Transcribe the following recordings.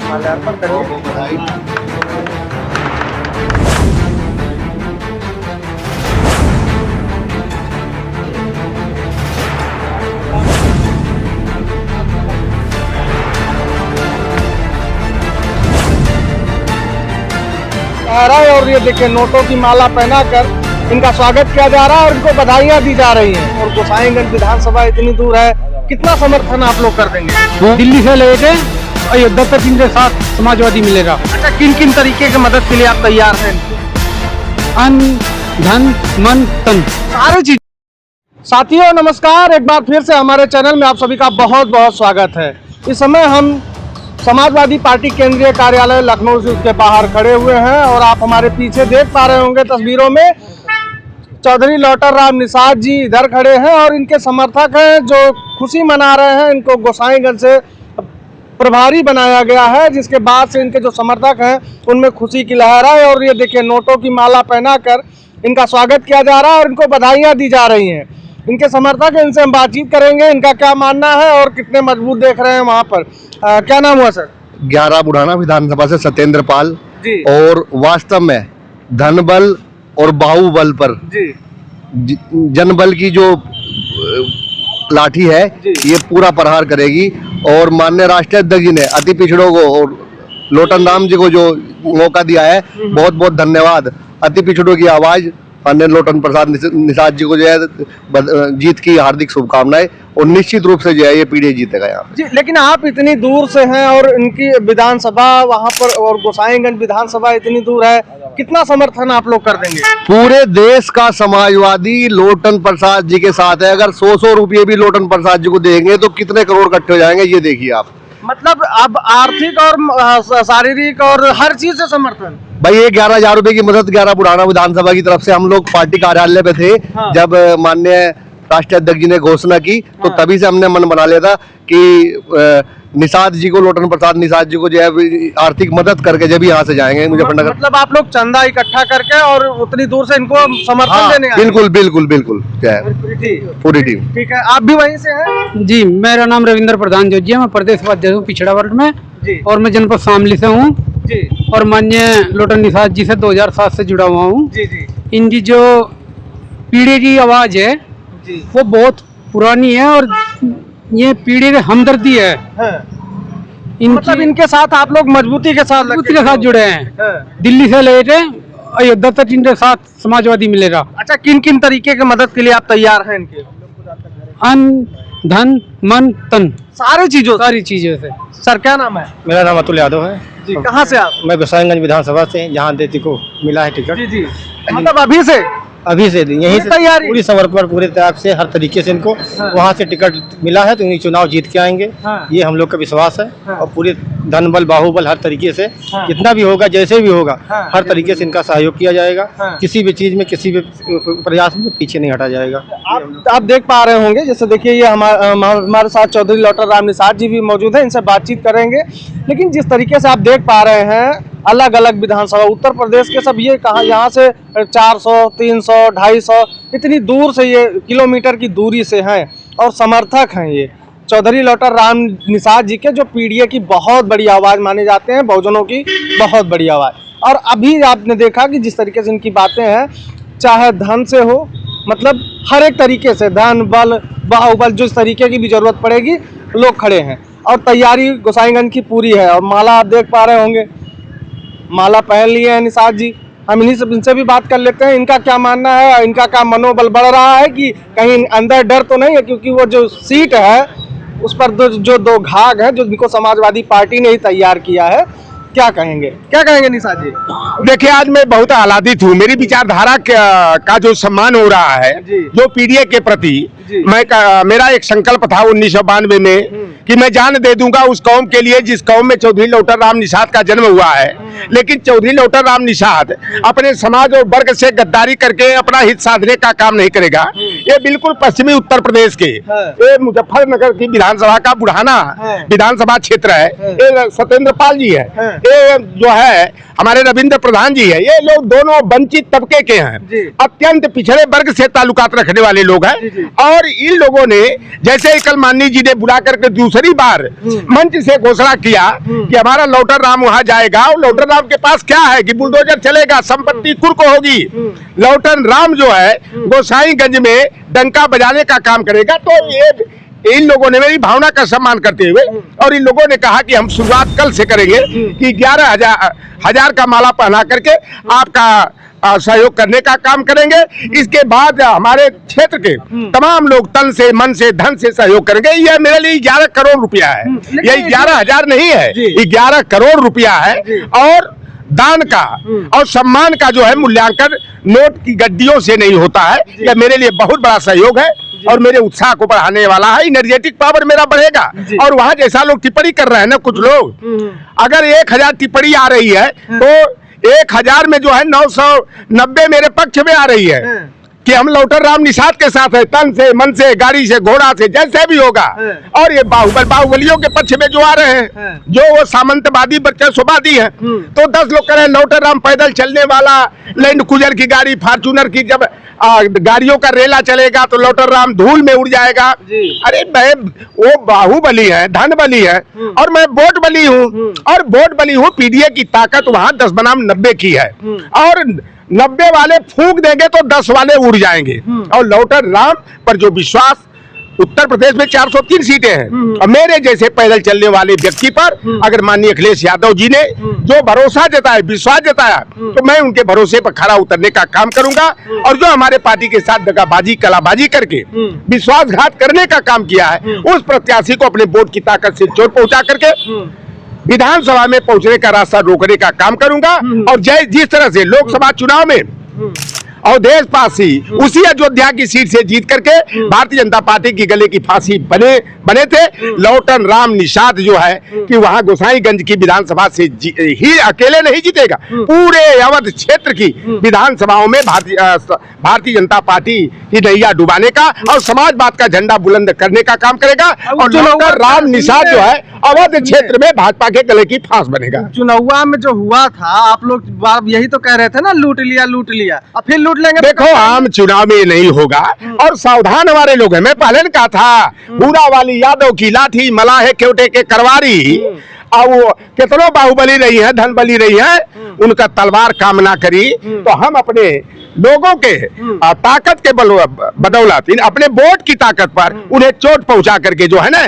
माल्यार्पण करेंगे। और ये देखिए नोटों की माला पहनाकर इनका स्वागत किया जा रहा है और इनको बधाइयां दी जा रही हैं। और गोसाईगंज विधानसभा इतनी दूर है, कितना समर्थन आप लोग कर देंगे? दिल्ली से लेके अयोध्या तक इनके साथ समाजवादी मिलेगा। अच्छा, किन किन तरीके की मदद के लिए आप तैयार हैं? अन्न, धन, मन, तन, सारी चीज। साथियों नमस्कार, एक बार फिर से हमारे चैनल में आप सभी का बहुत बहुत स्वागत है। इस समय हम समाजवादी पार्टी केंद्रीय कार्यालय लखनऊ से उसके बाहर खड़े हुए हैं और आप हमारे पीछे देख पा रहे होंगे तस्वीरों में चौधरी लौटर राम निषाद जी इधर खड़े हैं और इनके समर्थक हैं जो खुशी मना रहे हैं। इनको गोसाईगंज से प्रभारी बनाया गया है, जिसके बाद से इनके जो समर्थक हैं उनमें खुशी की लहर है। और ये देखिए नोटों की माला पहनाकर इनका स्वागत किया जा रहा है और इनको बधाइयाँ दी जा रही हैं। इनके समर्थक हैं, इनसे हम बातचीत करेंगे, इनका क्या मानना है और कितने मजबूत देख रहे हैं वहाँ पर। क्या नाम हुआ सर? 11 बुढ़ाना विधानसभा से सत्येंद्र पाल जी। और वास्तव में धन बल और बाहुबल पर जी जनबल की जो लाठी है ये पूरा प्रहार करेगी। और माननीय राष्ट्रीय अध्यक्ष जी ने अति पिछड़ों को और लोटन राम जी को जो मौका दिया है, बहुत बहुत धन्यवाद। अति पिछड़ों की आवाज माननीय लोटन प्रसाद निषाद जी को जो है जीत की हार्दिक शुभकामनाएं। और निश्चित रूप से जो है ये पीढ़ी जीतेगा यहाँ जी। लेकिन आप इतनी दूर से हैं और इनकी विधानसभा वहाँ पर और गोसाईगंज विधानसभा इतनी दूर है, कितना समर्थन आप लोग कर देंगे? पूरे देश का समाजवादी लोटन प्रसाद जी के साथ है। अगर 100 रुपये भी लोटन प्रसाद जी को देंगे तो कितने करोड़ इकट्ठे हो जाएंगे, ये देखिए आप। मतलब अब आर्थिक और शारीरिक और हर चीज से समर्थन। भाई ये 11,000 रुपए की मदद 11 बुढ़ाना विधानसभा की तरफ से हम लोग पार्टी कार्यालय पे थे। हाँ। जब माननीय राष्ट्रीय अध्यक्ष जी ने घोषणा की तो हाँ। तभी से हमने मन बना लिया था कि निषाद जी को, लोटन प्रसाद निषाद जी को जो है आर्थिक मदद करके जब यहाँ से जाएंगे मुजफ्फरनगर। मतलब आप लोग चंदा इकट्ठा करके और उतनी दूर से इनको समर्थन हाँ, देने आए? बिल्कुल बिल्कुल बिल्कुल पूरी टीम। ठीक है, आप भी वहीं से हैं? जी, मेरा नाम रविंद्र प्रधान जोजिया, मैं प्रदेश उपाध्यक्ष हूँ पिछड़ा वर्ग में जी। और मैं जनपद शामली से हूँ जी और माननीय लोटन निषाद जी से 2007 से जुड़ा हुआ हूँ। जी जी इनकी जो पीढ़ी की आवाज है जी। वो बहुत पुरानी है और ये पीढ़ी की हमदर्दी है। हाँ। इनकी मतलब इनके साथ आप लोग मजबूती के साथ जुड़े हैं। हाँ। दिल्ली से लेके अयोध्या तक इनके साथ समाजवादी मिलेगा। अच्छा, किन किन तरीके की मदद के लिए आप तैयार हैं इनके? अन्न, धन, मन, तन, सारी चीजों से। सर क्या नाम है? मेरा नाम अतुल यादव है जी। कहाँ से आप? मैं गोसाईगंज विधानसभा से, जहाँ देती को मिला है टिकट। जी जी। मतलब अभी से अभी से यहीं से तैयारी? पूरी समर्पण, पूरे त्याग से, हर तरीके से इनको वहाँ से टिकट मिला है तो इन्हीं चुनाव जीत के आएंगे। हाँ। ये हम लोग का विश्वास है। हाँ। और पूरे धन बल बाहुबल हर तरीके से हाँ। जितना भी होगा, जैसे भी होगा, हाँ। हर तरीके से इनका सहयोग किया जाएगा। हाँ। किसी भी चीज में, किसी भी प्रयास में पीछे नहीं हटा जाएगा। आप देख पा रहे होंगे, जैसे देखिए ये हमारे साथ चौधरी लौटर राम निषाद जी भी मौजूद हैं, इनसे बातचीत करेंगे। लेकिन जिस तरीके से आप देख पा रहे हैं अलग अलग विधानसभा उत्तर प्रदेश के सब, ये कहाँ यहाँ से 400, 300, 250 इतनी दूर से, ये किलोमीटर की दूरी से हैं और समर्थक हैं ये चौधरी लौटर राम निषाद जी के, जो पीढ़ी की बहुत बड़ी आवाज़ माने जाते हैं, बहुजनों की बहुत बड़ी आवाज़। और अभी आपने देखा कि जिस तरीके से इनकी बातें हैं, चाहे धन से हो, मतलब हर एक तरीके से, धन बल बाहुबल, जिस तरीके की भी जरूरत पड़ेगी लोग खड़े हैं। और तैयारी गोसाईगंज की पूरी है। और माला आप देख पा रहे होंगे, माला पहन लिए हैं निषाद जी। हम इनसे भी बात कर लेते हैं, इनका क्या मानना है, इनका क्या मनोबल बढ़ रहा है कि कहीं अंदर डर तो नहीं है, क्योंकि वो जो सीट है उस पर जो दो घाघ है जो इनको समाजवादी पार्टी ने ही तैयार किया है। क्या कहेंगे निषाद जी? देखिए, आज मैं बहुत आह्लादित हूँ। मेरी विचारधारा का जो सम्मान हो रहा है, जो पीढ़ी के प्रति मेरा एक संकल्प था 1992 में कि मैं जान दे दूंगा उस कौम के लिए जिस कौम में चौधरी लौटर राम निषाद का जन्म हुआ है। लेकिन चौधरी लौटर राम निषाद अपने समाज और वर्ग से गद्दारी करके अपना हित साधने का काम नहीं करेगा। ये बिल्कुल पश्चिमी उत्तर प्रदेश के, ये मुजफ्फरनगर की विधानसभा का बुढ़ाना विधानसभा क्षेत्र है। ये सत्येंद्र पाल जी है, ये जो है हमारे रविंद्र प्रधान जी है। ये लोग दोनों वंचित तबके के हैं, अत्यंत पिछड़े वर्ग से ताल्लुकात रखने वाले लोग हैं। और इन लोगों ने जैसे ही कल माननीय जी ने बुला करके दूसरी बार मंच से घोषणा किया कि हमारा लौटर राम वहां जाएगा, और लौटर राम के पास क्या है कि बुलडोजर चलेगा, संपत्ति कुर्क होगी। लौटन राम जो है गोसाईगंज में डंका बजाने का काम करेगा। तो ये इन लोगों ने मेरी भावना का सम्मान करते हुए और इन लोगों ने कहा कि हम शुरुआत कल से करेंगे कि 11,000 का माला पहना करके आपका सहयोग करने का काम करेंगे। इसके बाद हमारे क्षेत्र के तमाम लोग तन से, मन से, धन से सहयोग करेंगे। यह मेरे लिए 11 करोड़ रुपया है, ये 11,000 नहीं है, 11 करोड़ रुपया है। और दान का और सम्मान का जो है मूल्यांकन नोट की गड्डियों से नहीं होता है। यह मेरे लिए बहुत बड़ा सहयोग है और मेरे उत्साह को बढ़ाने वाला है। एनर्जेटिक पावर मेरा बढ़ेगा। और वहाँ जैसा लोग टिप्पणी कर रहे हैं ना, कुछ लोग, अगर 1,000 टिप्पणी आ रही है तो 1,000 में जो है 990 मेरे पक्ष में आ रही है कि हम लौटर राम निषाद के साथ है, तन से, मन से, गाड़ी से, घोड़ा से, जैसे भी होगा। और ये बाहुबलियों के पक्ष में जो आ रहे हैं, जो वो सामंतवादी वर्चस्ववादी है, तो 10 लोग कह रहे हैं लौटर राम पैदल चलने वाला, लैंड क्रूजर की गाड़ी, फॉर्च्यूनर की जब गाड़ियों का रेला चलेगा तो लौटर राम धूल में उड़ जाएगा। अरे मैं वो बाहुबली है, धन बली है, और मैं वोट बली हूँ, और वोट बली हूँ। पीडीए की ताकत वहां 10 बनाम 90 की है, और 90 वाले फूंक देंगे तो 10 वाले उड़ जाएंगे। और लौटर राम पर जो विश्वास, उत्तर प्रदेश में 403 सीटें हैं, और मेरे जैसे पैदल चलने वाले व्यक्ति पर अगर माननीय अखिलेश यादव जी ने जो भरोसा जताया, विश्वास जताया, तो मैं उनके भरोसे पर खरा उतरने का काम करूंगा। और जो हमारे पार्टी के साथ दगाबाजी, कलाबाजी करके विश्वासघात करने का काम किया है, उस प्रत्याशी को अपने वोट की ताकत से चोट पहुंचा करके विधानसभा में पहुंचने का रास्ता रोकने का काम करूंगा। और जिस तरह से लोकसभा चुनाव में अवधेश पासी उसी अयोध्या की सीट से जीत करके भारतीय जनता पार्टी की गले की फांसी बने थे, लौटन राम निषाद जो है कि वहां गोसाईगंज की विधानसभा से ही अकेले नहीं जीतेगा, पूरे अवध क्षेत्र की विधानसभाओं में भारतीय जनता पार्टी की नैया डुबाने का और समाजवाद का झंडा बुलंद करने का काम करेगा। और लौटन राम निषाद जो है अवध क्षेत्र में भाजपा के गले की फांस बनेगा। चुनाव में जो हुआ था, आप लोग यही तो कह रहे थे ना, लूट लिया, और फिर लूट लेंगे। देखो, आम चुनाव में नहीं होगा, और सावधान हमारे लोग हैं। मैं पहले ने कहा था, बूढ़ा वाली यादव की लाठी, मलाहे केवटे के करवारी, और वो कितनों बाहुबली रही है, धन बली रही है, उनका तलवार काम ना करी। तो हम अपने लोगों के ताकत के बदौलत, अपने वोट की ताकत पर उन्हें चोट पहुंचा करके जो है ना,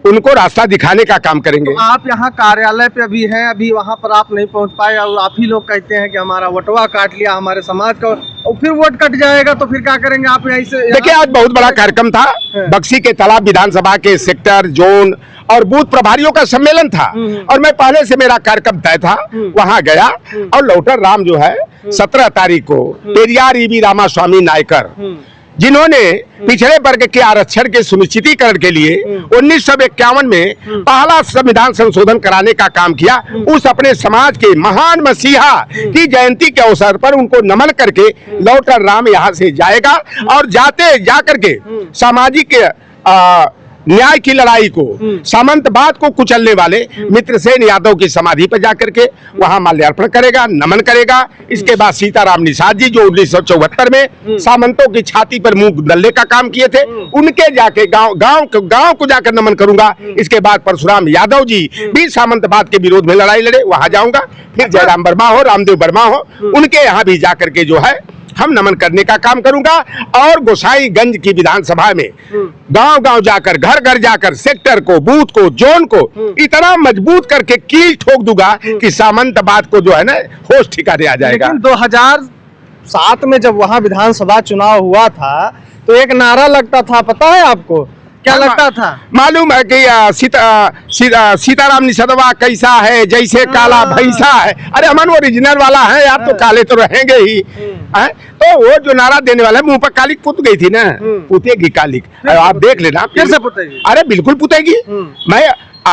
उनको रास्ता दिखाने का काम करेंगे। तो आप यहाँ कार्यालय पे अभी हैं, अभी वहाँ पर आप नहीं पहुँच पाए, और आप ही लोग कहते हैं कि हमारा वोटवा काट लिया हमारे समाज का, और फिर वोट कट जाएगा तो फिर क्या करेंगे आप? यहीं से देखिए, आज बहुत बड़ा कार्यक्रम था, बक्सी के तालाब विधानसभा के सेक्टर, जोन और बूथ प्रभारियों का सम्मेलन था, और मैं पहले से मेरा कार्यक्रम तय था, वहां गया। और लौटर राम जो है 17 तारीख को पेरियार ईवी रामास्वामी नायकर, जिन्होंने पिछड़े वर्ग के आरक्षण के सुनिश्चितीकरण के लिए 1951 में पहला संविधान संशोधन कराने का काम किया, उस अपने समाज के महान मसीहा की जयंती के अवसर पर उनको नमन करके लौटर राम यहाँ से जाएगा। और जाकर के सामाजिक न्याय की लड़ाई को, सामंतवाद को कुचलने वाले मित्रसेन यादव की समाधि पर जाकर के वहां माल्यार्पण करेगा, नमन करेगा। इसके बाद सीताराम निषाद जी, जो 1974 में सामंतों की छाती पर मुंह दलने का काम किए थे, उनके जाके गांव को जाकर नमन करूंगा। इसके बाद परशुराम यादव जी भी सामंतवाद के विरोध में लड़ाई लड़े, वहां जाऊंगा। फिर जयराम वर्मा हो, रामदेव वर्मा हो, उनके यहाँ भी जाकर के जो है हम नमन करने का काम करूंगा। और गोसाईगंज की विधानसभा में गांव जाकर, घर जाकर सेक्टर को, बूथ को, जोन को इतना मजबूत करके कील ठोक दूंगा कि सामंतवाद को जो है ना होश ठिकाने आ जाएगा। लेकिन 2007 में जब वहां विधानसभा चुनाव हुआ था तो एक नारा लगता था, पता है आपको क्या लगता था? मालूम है कि सीताराम निषदवा कैसा है, जैसे काला भैंसा है। अरे हम ओरिजिनल वाला है यार, तो काले तो रहेंगे ही। तो वो जो नारा देने वाला है, मुंह पर कालिक पुत गई थी ना, पुतेगी कालिक, आप देख लेना फिर से पुतेगी। अरे बिल्कुल पुतेगी।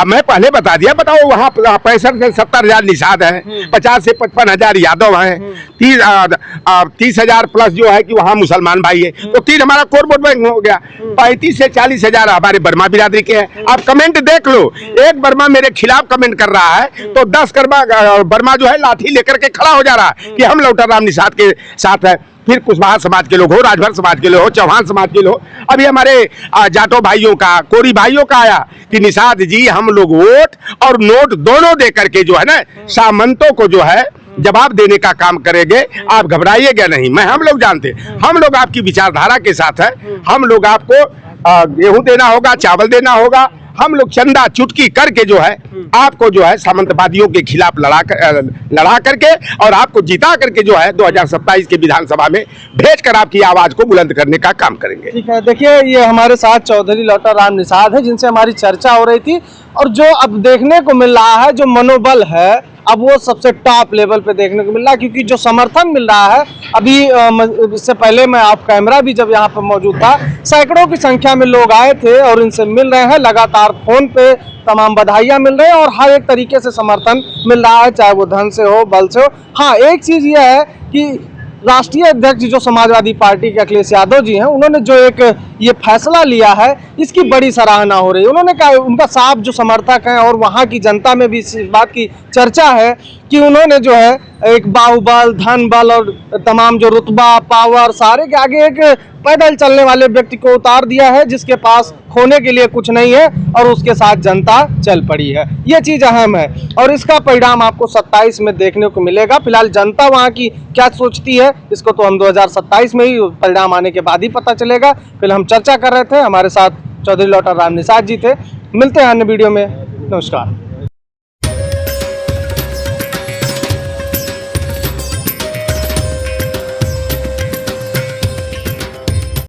मैं पहले बता दिया। बताओ, वहाँ 65 से 70 हजार निषाद है, 50 से 55 हजार यादव है, 30 हजार प्लस जो है कि वहाँ मुसलमान भाई है, तो 3 हमारा कोर वोट बैंक हो गया। 35 से 40 हजार हमारे बर्मा बिरादरी के हैं। आप कमेंट देख लो, एक बर्मा मेरे खिलाफ कमेंट कर रहा है तो 10 बर्मा जो है लाठी लेकर के खड़ा हो जा रहा है कि हम लौटर राम निषाद के साथ है। फिर कुशवाहा समाज के लोग हो, राजभर समाज के लोग हो, चौहान समाज के लोग, अभी हमारे जाटो भाइयों का, कोरी भाइयों का आया कि निषाद जी हम लोग वोट और नोट दोनों दे करके जो है ना सामंतों को जो है जवाब देने का काम करेंगे, आप घबराइएगा नहीं। हम लोग जानते, हम लोग आपकी विचारधारा के साथ है। हम लोग आपको गेहूं देना होगा, चावल देना होगा, हम लोग चंदा चुटकी करके जो है आपको जो है सामंतवादियों के खिलाफ लड़ा करके और आपको जिता करके जो है 2027 के विधानसभा में भेजकर आपकी आवाज को बुलंद करने का काम करेंगे। ठीक है, देखिए ये हमारे साथ चौधरी लौटा राम निषाद है जिनसे हमारी चर्चा हो रही थी, और जो अब देखने को मिल रहा है, जो मनोबल है अब वो सबसे टॉप लेवल पे देखने को मिल रहा है, क्योंकि जो समर्थन मिल रहा है अभी इससे पहले मैं आप कैमरा भी जब यहाँ पर मौजूद था, सैकड़ों की संख्या में लोग आए थे और इनसे मिल रहे हैं, लगातार फोन पे तमाम बधाइयाँ मिल रही हैं और हर एक तरीके से समर्थन मिल रहा है, चाहे वो धन से हो, बल से हो। हाँ, एक चीज़ ये है कि राष्ट्रीय अध्यक्ष जो समाजवादी पार्टी के अखिलेश यादव जी हैं, उन्होंने जो एक ये फैसला लिया है इसकी बड़ी सराहना हो रही है। उन्होंने कहा, उनका साफ जो समर्थक हैं और वहाँ की जनता में भी इस बात की चर्चा है कि उन्होंने जो है एक बाहुबल, धन बल और तमाम जो रुतबा, पावर सारे के आगे एक पैदल चलने वाले व्यक्ति को उतार दिया है जिसके पास खोने के लिए कुछ नहीं है और उसके साथ जनता चल पड़ी है। ये चीज़ अहम है और इसका परिणाम आपको 27 में देखने को मिलेगा। फिलहाल जनता वहाँ की क्या सोचती है इसको तो हम 2027 में ही परिणाम आने के बाद ही पता चलेगा। फिलहाल हम चर्चा कर रहे थे, हमारे साथ चौधरी लौटा राम निषाद जी थे। मिलते हैं अन्य वीडियो में, नमस्कार।